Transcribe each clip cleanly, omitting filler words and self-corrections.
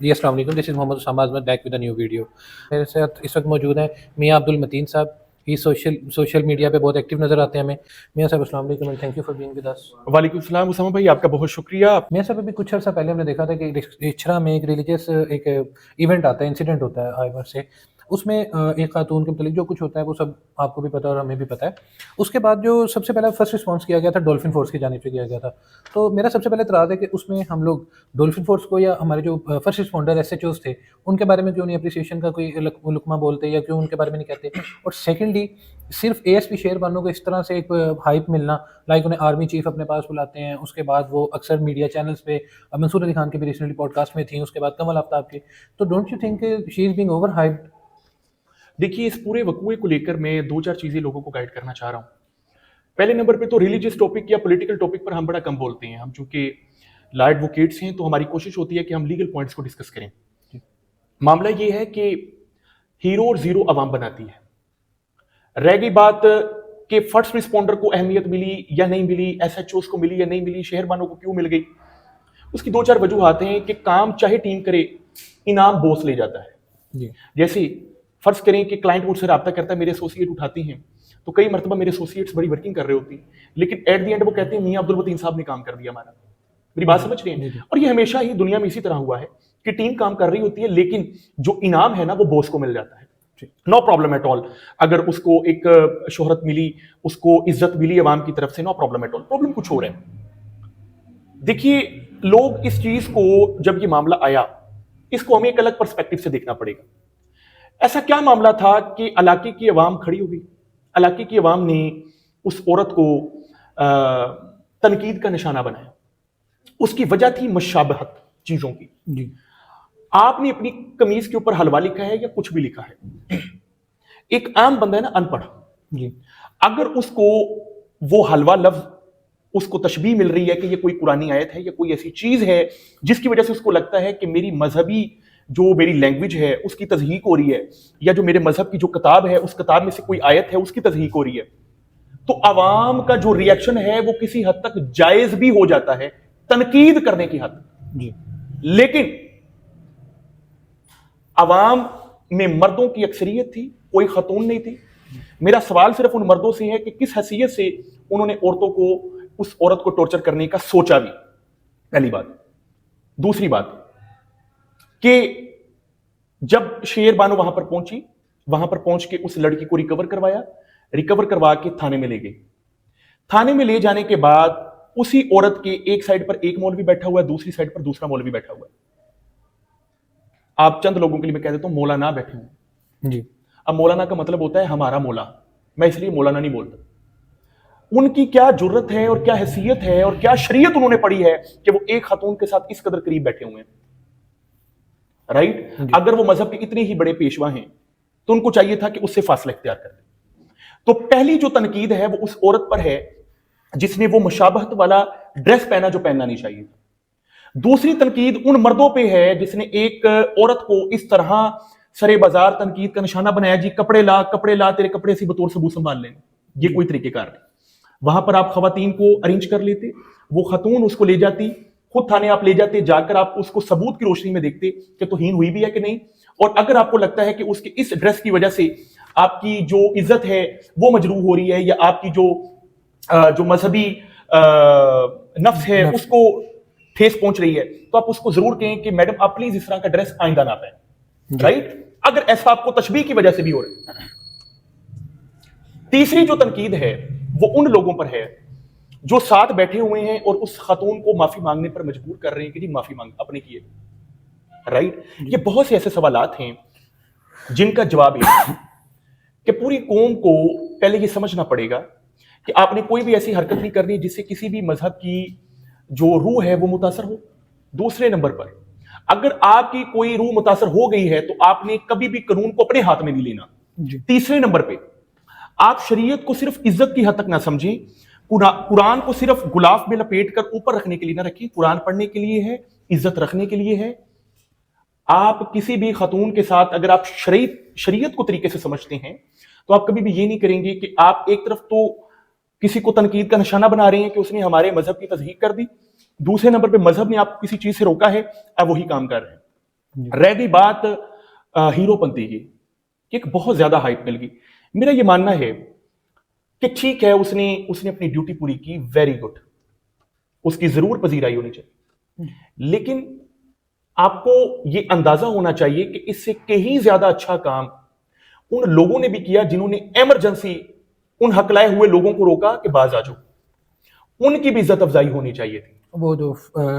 जी अस्सलाम वालेकुम, this is Mohammad Usama Azmat back with a new video. मेरे साथ इस वक्त मौजूद हैं मियाँ अब्दुल मतीन साहब। ये सोशल मीडिया पे बहुत एक्टिव नज़र आते हैं हमें। मियाँ साहब अस्सलाम वालेकुम and thank you for being with us. वालेकुम सलाम उसामा भाई, आपका बहुत शुक्रिया। मियाँ साहब, अभी कुछ अर्सा पहले हमने देखा था कि इछरा में एक रिलीजियस एक इवेंट आता है, इंसिडेंट होता है आइवर से। उसमें एक खातून के मतलब जो कुछ होता है वो सब आपको भी पता है और हमें भी पता है। उसके बाद जो सबसे पहला फर्स्ट रिस्पॉन्स किया गया था डॉल्फिन फोर्स की जानिब से किया गया था। तो मेरा सबसे पहले एतराज़ है कि उसमें हम लोग डॉल्फिन फोर्स को या हमारे जो फर्स्ट रिस्पॉन्डर एसएचओज थे उनके बारे में क्यों नहीं अप्रिसिएशन का कोई लुकमा बोलते या क्यों उनके बारे में नहीं कहते। और सेकेंडली, सिर्फ एएसपी शेरबानो को इस तरह से एक हाइप मिलना, लाइक उन्हें आर्मी चीफ अपने पास बुलाते हैं, उसके बाद वो अक्सर मीडिया चैनल्स पे मंसूर अली खान के भी रिसेंटली पॉडकास्ट में थी, उसके बाद कमल आफ्ताब के। तो don't you think she is being over hyped? देखिए, इस पूरे वकूए को लेकर मैं दो चार चीजें लोगों को गाइड करना चाह रहा हूँ। पहले नंबर पे तो रिलीजियस टॉपिक या पॉलिटिकल टॉपिक पर हम बड़ा कम बोलते हैं। हम चूंकि लॉ एडवोकेट्स हैं तो हमारी कोशिश होती है कि हम लीगल पॉइंट्स को डिस्कस करें। मामला ये है कि हीरो और जीरो अवाम बनाती है। रह गई बात कि फर्स्ट रिस्पॉन्डर को अहमियत मिली या नहीं मिली, एसएचओस को मिली या नहीं मिली, शहरबानों को क्यों मिल गई, उसकी दो चार वजूहात हैं कि काम चाहे टीम करे, इनाम बॉस ले जाता है। जी जैसे फर्ज करें कि क्लाइंट मुझसे रब्ता करता है, मेरे एसोसिएट उठाते हैं, तो कई मरतबा मेरे एसोसिएट्स बड़ी वर्किंग कर रहे होती हैं, लेकिन एट द एंड वो कहते हैं मियां अब्दुल मतीन साहब ने काम कर दिया हमारा। मेरी बात समझ रहे हैं? और ये हमेशा ही दुनिया में इसी तरह हुआ है कि टीम काम कर रही होती है, लेकिन जो इनाम है ना वो बॉस को मिल जाता है। नो प्रॉब्लम एट ऑल, अगर उसको एक शोहरत मिली, उसको इज्जत मिली अवाम की तरफ से, no problem at all. Problem कुछ और है। देखिए, लोग इस चीज को, जब ये मामला आया, इसको हमें एक अलग पर्सपेक्टिव से देखना पड़ेगा। ऐसा क्या मामला था कि इलाके की अवाम खड़ी हो गई, इलाके की अवाम ने उस औरत को तनकीद का निशाना बनाया। उसकी वजह थी मशाबहत चीजों की। जी आपने अपनी कमीज के ऊपर हलवा लिखा है या कुछ भी लिखा है, एक आम बंदा है ना, अनपढ़, जी अगर उसको वो हलवा लफ्ज, उसको तशबीह मिल रही है कि ये कोई कुरानी आयत है या कोई ऐसी चीज है जिसकी वजह से उसको लगता है कि मेरी मजहबी जो मेरी लैंग्वेज है उसकी तज़हीक हो रही है, या जो मेरे मजहब की जो किताब है उस किताब में से कोई आयत है उसकी तज़हीक हो रही है, तो अवाम का जो रिएक्शन है वो किसी हद तक जायज भी हो जाता है, तनकीद करने की हद तक। जी लेकिन अवाम में मर्दों की अक्सरियत थी, कोई खतून नहीं थी। मेरा सवाल सिर्फ उन मर्दों से है कि किस हैसियत से उन्होंने औरतों को, उस औरत को टॉर्चर करने का सोचा भी, पहली बात। दूसरी बात कि जब शेरबानो वहां पर पहुंची, वहां पर पहुंच के उस लड़की को रिकवर करवा के थाने में ले गई। थाने में ले जाने के बाद उसी औरत के एक साइड पर एक मौलवी बैठा हुआ है, दूसरी साइड पर दूसरा मौलवी बैठा हुआ है। आप चंद लोगों के लिए मैं कह देता हूं, मौलाना बैठे हुए। जी अब मौलाना का मतलब होता है हमारा मौला, मैं इसलिए मौलाना नहीं बोलता। उनकी क्या जुर्रत है और क्या हैसियत है और क्या शरीयत उन्होंने पढ़ी है कि वो एक खातून के साथ इस कदर करीब बैठे हुए हैं, राइट? अगर वो मजहब के इतने ही बड़े पेशवा हैं तो उनको चाहिए था कि उससे फासला इख्तियार कर दे। तो पहली जो तनकीद है वो उस औरत पर है जिसने वो मुशाबहत वाला ड्रेस पहना जो पहनना नहीं चाहिए था। दूसरी तनकीद उन मर्दों पे है जिसने एक औरत को इस तरह सरे बाजार तनकीद का निशाना बनाया, जी कपड़े ला, तेरे कपड़े से बतौर सबूत संभाल लेंगे। ये कोई तरीकेकार नहीं। वहां पर आप खवातीन को अरेंज कर लेते, वो खतून उसको ले जाती, खुद थाने आप ले जाते, जाकर आप उसको सबूत की रोशनी में देखते कि तौहीन हुई भी है कि नहीं। और अगर आपको लगता है कि उसके इस ड्रेस की वजह से आपकी जो इज्जत है वो मजरूह हो रही है, या आपकी जो मजहबी नफ्स है उसको ठेस पहुंच रही है, तो आप उसको जरूर कहें कि मैडम आप प्लीज इस तरह का ड्रेस आइंदा ना पहने, राइट? अगर ऐसा आपको तशबीह की वजह से भी हो रहा है। तीसरी जो तनकीद है वो उन लोगों पर है जो साथ बैठे हुए हैं और उस खातून को माफी मांगने पर मजबूर कर रहे हैं कि जी माफी मांग अपने किए, राइट? ये बहुत से ऐसे सवालात हैं जिनका जवाब है कि पूरी कौम को पहले ये समझना पड़ेगा कि आपने कोई भी ऐसी हरकत नहीं करनी जिससे किसी भी मजहब की जो रूह है वो मुतासर हो। दूसरे नंबर पर, अगर आपकी कोई रूह मुतासर हो गई है तो आपने कभी भी कानून को अपने हाथ में नहीं लेना। तीसरे नंबर पे, आप शरीयत को सिर्फ इज्जत की हद तक ना समझें, कुरान को सिर्फ गुलाफ में लपेट कर ऊपर रखने के लिए ना रखें। कुरान पढ़ने के लिए है, इज्जत रखने के लिए है। आप किसी भी खतून के साथ अगर आप शरीयत को तरीके से समझते हैं तो आप कभी भी ये नहीं करेंगे कि आप एक तरफ तो किसी को तनकीद का निशाना बना रहे हैं कि उसने हमारे मजहब की तज़हीक कर दी, दूसरे नंबर पे मजहब ने आपको किसी चीज से रोका है, आप वही काम कर रहे हैं, रह गई बात हीरोपंती की, एक बहुत ज्यादा हाइप मिल गई। मेरा ये मानना है कि ठीक है, उसने अपनी ड्यूटी पूरी की, वेरी गुड, उसकी जरूर पजीराई होनी चाहिए, लेकिन आपको ये अंदाजा होना चाहिए कि इससे कहीं ज्यादा अच्छा काम उन लोगों ने भी किया जिन्होंने इमरजेंसी उन हकलाए हुए लोगों को रोका कि बाज आ जाओ, उनकी भी इज्जत अफजाई होनी चाहिए थी। वो जो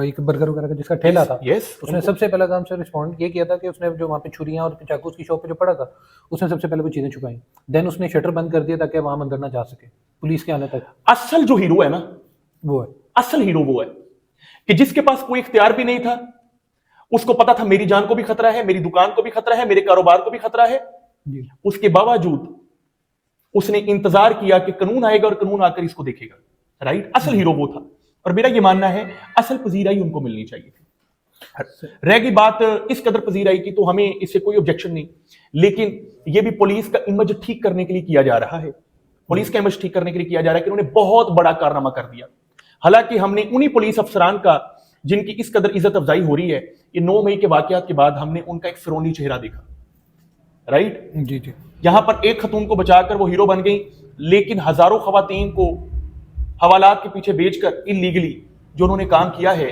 एक बर्गर वगैरह का जिसका ठेला था, Yes, उसने सबसे पहला काम से रिस्पॉन्ड ये किया था कि उसने जो वहाँ पे छुरियां और चाकू उसकी शॉप पे जो पड़ा था, उसने सबसे पहले वो चीज़ें छुपाई। देन उसने शटर बंद कर दिया ताकि वहाँ अंदर ना जा सके पुलिस के आने तक। असल जो हीरो है ना, वो है असल हीरो वो है कि जिसके पास कोई इख्तियार भी नहीं था, उसको पता था मेरी जान को भी खतरा है, मेरी दुकान को भी खतरा है, मेरे कारोबार को भी खतरा है, जी। उसके बावजूद उसने इंतजार किया कि कानून आएगा और कानून आकर इसको देखेगा, राइट। असल हीरो वो था, और मेरा ये मानना है असल पजीराई उनको मिलनी चाहिए थी। रह गई बात इस कदर पजीराई की, तो हमें इससे कोई ऑब्जेक्शन नहीं, लेकिन ये भी पुलिस का इमेज ठीक करने के लिए किया जा रहा है, पुलिस का इमेज ठीक करने के लिए किया जा रहा है कि उन्होंने बहुत बड़ा कारनामा कर दिया। हालांकि हमने उन्हीं पुलिस अफसरान का जिनकी इस कदर इज्जत अफजाई हो रही है, ये 9 मई के वाकयात के बाद हमने उनका एक फिरौनी चेहरा देखा, राइट। जी जी। यहां पर एक खतून को बचाकर वो हीरो बन गई, लेकिन हजारों खवातीन को हवालात के पीछे बेचकर इलीगली जो उन्होंने काम किया है,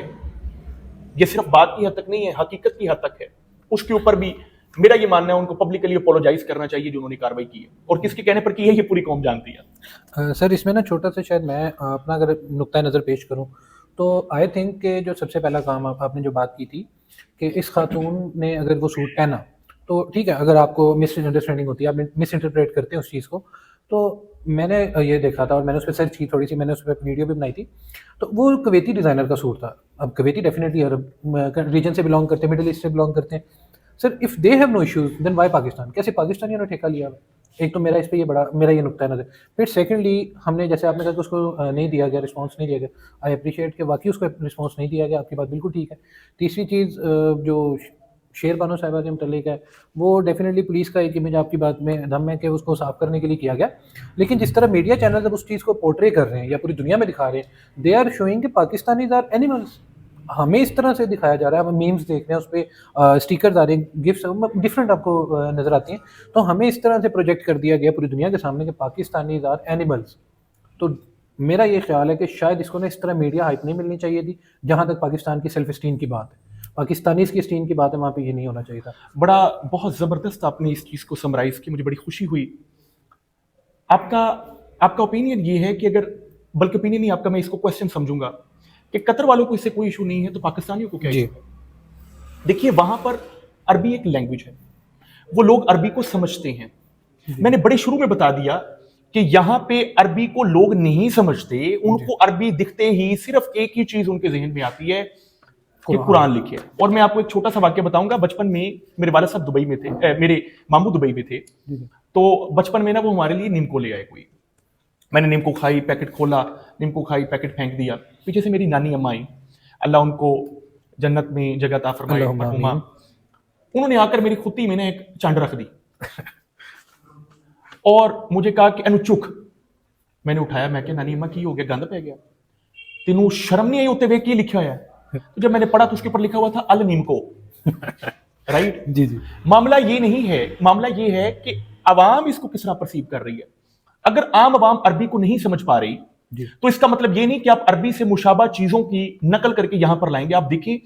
ये सिर्फ बात की हद तक नहीं है, हकीकत की हद तक है। उसके ऊपर भी मेरा ये मानना है उनको पब्लिकली अपोलोजाइज करना चाहिए जो उन्होंने कार्रवाई की है, और किसके कहने पर की है ये पूरी कौम जानती है। सर इसमें ना छोटा सा शायद मैं अपना अगर नुक्ता नज़र पेश करूं तो आई थिंक कि जो सबसे पहला काम आपने जो बात की थी कि इस खातून ने अगर वो सूट पहना तो ठीक है, अगर आपको मिस अंडरस्टैंडिंग होती है, आप मिस इंटरप्रेट करते हैं उस चीज़ को, तो मैंने ये देखा था और मैंने उस पर सर्च की थोड़ी सी, मैंने उस पर वीडियो भी बनाई थी। तो वो कुवैती डिज़ाइनर का सूट था। अब कुवैती डेफिनेटली अरब रीजन से बिलोंग करते हैं, मिडिल ईस्ट से बिलोंग करते हैं। Sir if they have no issues then why Pakistan? कैसे पाकिस्तानियों ने ठेका लिया? एक तो मेरा इस पे ये बड़ा मेरा ये नुक्ता है नज़र। फिर सेकेंडली हमने जैसे आपने कहा कि उसको नहीं दिया गया, रिस्पॉन्स नहीं दिया गया, आई अप्रिशिएट कि वाकई उसको रिस्पॉन्स नहीं दिया गया, आपकी बात बिल्कुल ठीक है। तीसरी चीज़ जो शेर बानो साहिबा के मुतल्लिक है, वो डेफिनेटली पुलिस का एक इमेज आपकी बात में दम है कि उसको साफ करने के लिए किया गया, लेकिन जिस तरह मीडिया चैनल जब उस चीज़ को पोर्ट्रे कर रहे हैं या पूरी दुनिया में दिखा रहे हैं, दे आर शोइंग कि पाकिस्तानीज आर एनिमल्स। हमें इस तरह से दिखाया जा रहा है, हम मीम्स देख रहे हैं, उस पर स्टिकर्स आ रहे हैं, गिफ्ट्स डिफरेंट आपको नज़र आती हैं, तो हमें इस तरह से प्रोजेक्ट कर दिया गया पूरी दुनिया के सामने कि पाकिस्तानीज आर एनिमल्स। तो मेरा ये ख्याल है कि शायद इसको ना इस तरह मीडिया हाइप नहीं मिलनी चाहिए थी। जहाँ तक पाकिस्तान की सेल्फ स्टीम की बात है, पाकिस्तानीज की स्टीम की बात है, वहाँ पे ये नहीं होना चाहिए था। बड़ा बहुत जबरदस्त आपने इस चीज को समराइज की, मुझे बड़ी खुशी हुई। आपका ओपिनियन ये है कि अगर, बल्कि ओपिनियन नहीं आपका, मैं इसको क्वेश्चन समझूंगा कि कतर वालों को इससे कोई इशू नहीं है, तो पाकिस्तानियों को क्या इशू है? देखिए वहां पर अरबी एक लैंग्वेज है, वो लोग अरबी को समझते हैं। मैंने बड़े शुरू में बता दिया कि यहां पे अरबी को लोग नहीं समझते, उनको अरबी दिखते ही सिर्फ एक ही चीज उनके जहन में आती है कि कुरान लिखे। और मैं आपको एक छोटा सा वाक्य बताऊंगा। बचपन में मेरे वालिद साहब दुबई में थे, मेरे मामू दुबई में थे, तो बचपन में ना वो हमारे लिए निम्को ले आए कोई। मैंने निम्को खाई, पैकेट खोला, निम्को खाई, पैकेट फेंक दिया। पीछे से मेरी नानी अम्मा आई, अल्लाह उनको जन्नत में जगह अता फरमाए, मरहुमा। उन्होंने आकर मेरी खुत्ती में ना एक चांद रख दी और मुझे कहा कि अनु चुक। मैंने उठाया, मैं क्या नानी अम्मा की हो गया, गंद पै गया, तेनू शर्म नहीं आई उत्ते वे की लिखा है? तो जब मैंने पढ़ा तो उसके ऊपर लिखा हुआ था अल निम्को, राइट। जी जी। मामला ये नहीं है, मामला ये है कि अवाम इसको किस तरह परसीव कर रही है। अगर आम अवाम अरबी को नहीं समझ पा रही तो इसका मतलब ये नहीं कि आप अरबी से मुशाबा चीजों की नकल करके यहां पर लाएंगे। आप देखिए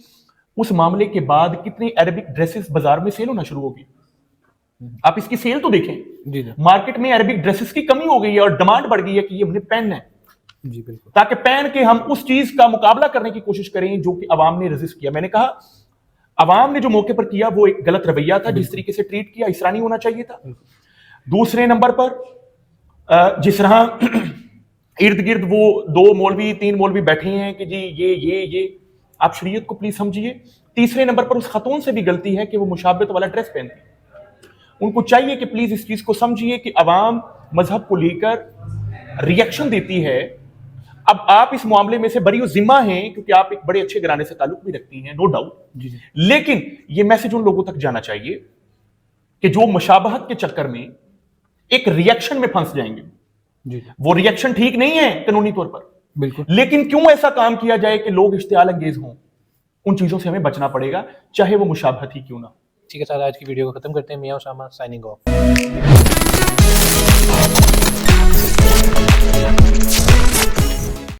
उस मामले के बाद कितनी अरबिक ड्रेसेस बाजार में सेल होना शुरू होगी। आप इसकी सेल तो देखें, मार्केट में अरबिक ड्रेसेस की कमी हो गई है और डिमांड बढ़ गई है कि ये हमने पहनना है। जी बिल्कुल। ताकि पहन के हम उस चीज का मुकाबला करने की कोशिश करें जो कि अवाम ने रेजिस्ट किया। मैंने कहा अवाम ने जो मौके पर किया वो एक गलत रवैया था, जिस तरीके से ट्रीट किया इस तरह नहीं होना चाहिए था। दूसरे नंबर पर जिस तरह इर्द गिर्द वो 2 मौलवी 3 मौलवी बैठे हैं कि जी ये आप शरीयत को प्लीज समझिए। तीसरे नंबर पर उस खतून से भी गलती है कि वो मुशाबत वाला ड्रेस पहनती। उनको चाहिए कि प्लीज इस चीज को समझिए कि अवाम मजहब को लेकर रिएक्शन देती है। अब आप इस मामले में से बरी जिम्मा हैं क्योंकि आप एक बड़े अच्छे घराने से ताल्लुक भी रखती हैं, नो डाउट, लेकिन ये मैसेज उन लोगों तक जाना चाहिए कि जो मुशाबहत के चक्कर में एक रिएक्शन में फंस जाएंगे। वो रिएक्शन ठीक नहीं है कानूनी तौर पर, बिल्कुल, लेकिन क्यों ऐसा काम किया जाए कि लोग इश्तियाल अंगेज हों, उन चीज़ों से हमें बचना पड़ेगा, चाहे वो मुशाबहत ही क्यों ना। ठीक है सर, आज की वीडियो को खत्म करते हैं। मियां उसामा साइनिंग ऑफ।